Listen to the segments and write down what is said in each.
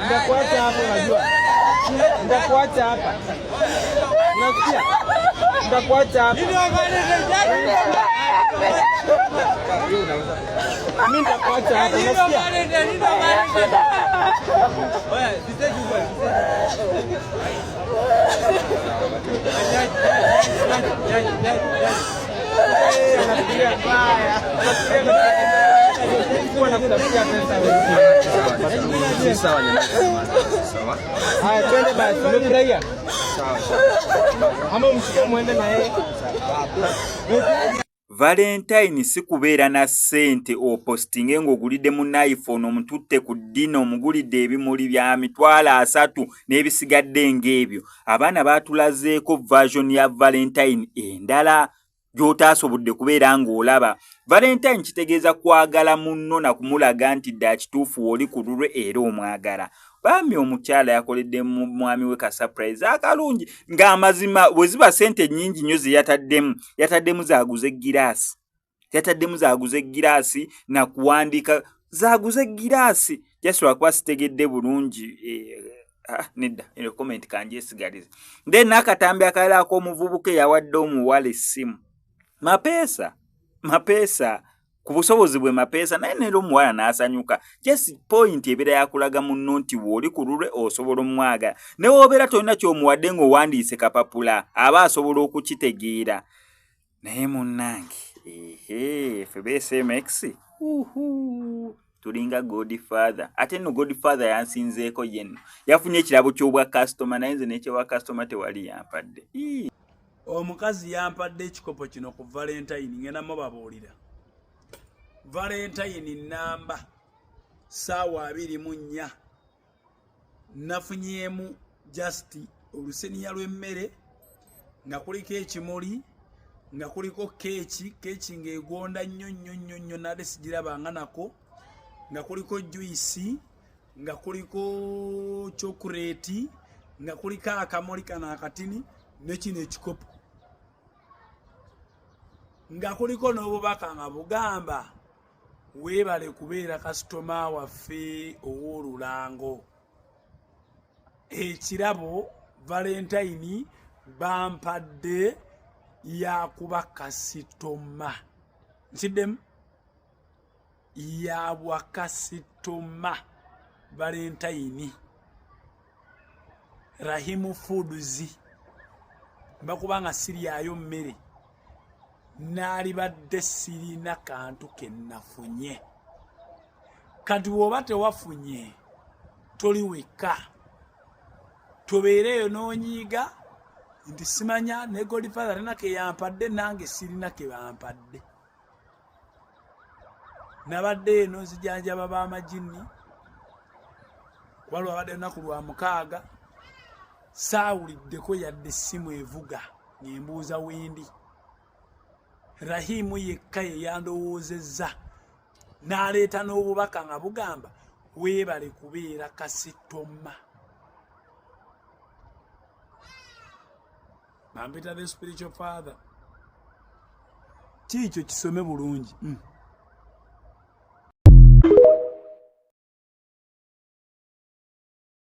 Ndakuacha hapa unajua. Ndakuacha hapa. Unasikia? Ndakuacha hapa. Mimi ndakuacha hapa. Unasikia? Oya, sitaji bwana. Haya, twende basi. Umefurahia? Sawa sawa. Ama mshike muende na yeye. Valentine si kubeera na ssente opostinge ng'ogulidde mu iPhone omututte ku ddina omugulidde ebimuli bya mitwalo 3 n'ebisigadde ng'ebyo. Abaana baatulazeeko version ya Valentine endala gy'otaasobodde kubeera ng'olaba. Valentine kitegeeza kwagala munno na kumulaga nti dda kituufu oli ku lulwe era omwagala. Bambi omukyala yakoledde mu mwami we ka surprise akalungi ng'amazima bwe ziba ssente nnyingi nnyo ze yataddemu zaaguze giraasi. Yataddemu zaaguze giraasi na kuwandiika zaaguze giraasi. Jasobola kuba sitegedde bulungi nedda eno comment kanjesigalize. Then n'akatambi akalala ak'omuvubuka yawadde omuwala essimu. Mapeesa ku busobozi bwe mapeesa naye nero omuwala n'asanyuka. Just point ebera yakulaga munno nti w'oli ku lulwe osobola omwaga. Ne w'obeera tolina ky'omuwadde ng'owandiise kapapula aba asobola okukitegeera. Naye munnange ffe SMX tulinga Godfather. Ate nno Godfather yansinzeeko yenno. Yafunye ekirabo ky'obwa customer naye nze n'ekyobwa customer tewali yampadde. Omukazi yampadde ekikopo kino ku Valentine ngenda mubabuulira. Valentine namba saawa 24 nafunyemu just oluseniya lw'emmere nga kuliko ekimuli nga kuliko keeki ng'egonda nnyo nade sigirabanga nako nga kuliko juice nga kuliko chocolate nga kuliko akamuli kana akatini n'ekino ekikopo nga kuliko n'obubaka nga bugamba weebale kubeera kasitoma waffe ow'olulango. Ekirabo Valentine bampadde yakuba kasitoma. Nkiddemu yabwa kasitoma Valentine. Rahimu Foods mbakubanga siryayo mmere. Nalibadde sirina kantu ke nafunye. Kati woba tewafunye toli weka. Tobeereyo n'onyiiga nti simanya ne Godfather alina ke yampadde nange sirina ke bampadde. Nabadde eno nzijanjaba b'amajini waliwo abadde lunaku lwa 6 saawuliddeko yadde essimu evuga ng'embuuza wendi. Rahimu yekka ye yandowoozezza n'aleeta n'obubaka nga bugamba weebale kubeera kasitoma. Bampita the spiritual father. Kiikyo kisome bulungi.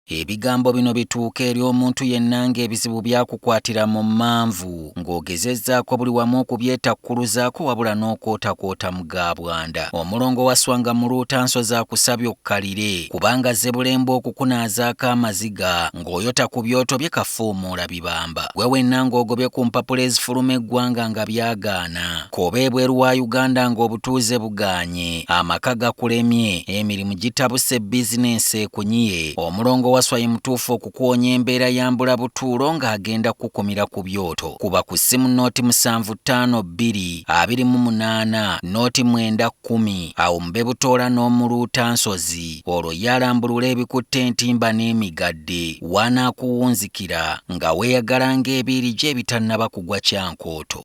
Ebigambo bino bituuka eri omuntu yenna ng'ebizibu byakukwatira mu manvu ng'ogezezzaako buli wamu okubyetakkuluzaako wabula n'okootakoota mu gaabwanda. Omulongo wa Swanga mu Luutansozi akusabye okkalire kubanga Zebulembe okukunaazaako amaziga ng'oyota ku byoto bye kafuumuula bibamba. Gwe wenna ng'ogobye ku mpapula ezifuluma eggwanga nga byagaana. Koba ebweru wa Uganda ng'obutuuze bugaanye. Amaka gakulemye, emirimu gitabuse bizinensi ekunyiye. Omulongo wa Swai mutuufu okukuwonya embeera yambula butuulo ng'agenda kukumira ku byoto. Kuba ku ssimu nooti 7552 28 nooti 910 awo mube butoola n'omu Luutansozi. Olwo yalambulula ebikutte entimba n'emigadde wanaakuwunzikira nga weeyagala ng'ebiiri gye bitannaba kugwa kyankooto.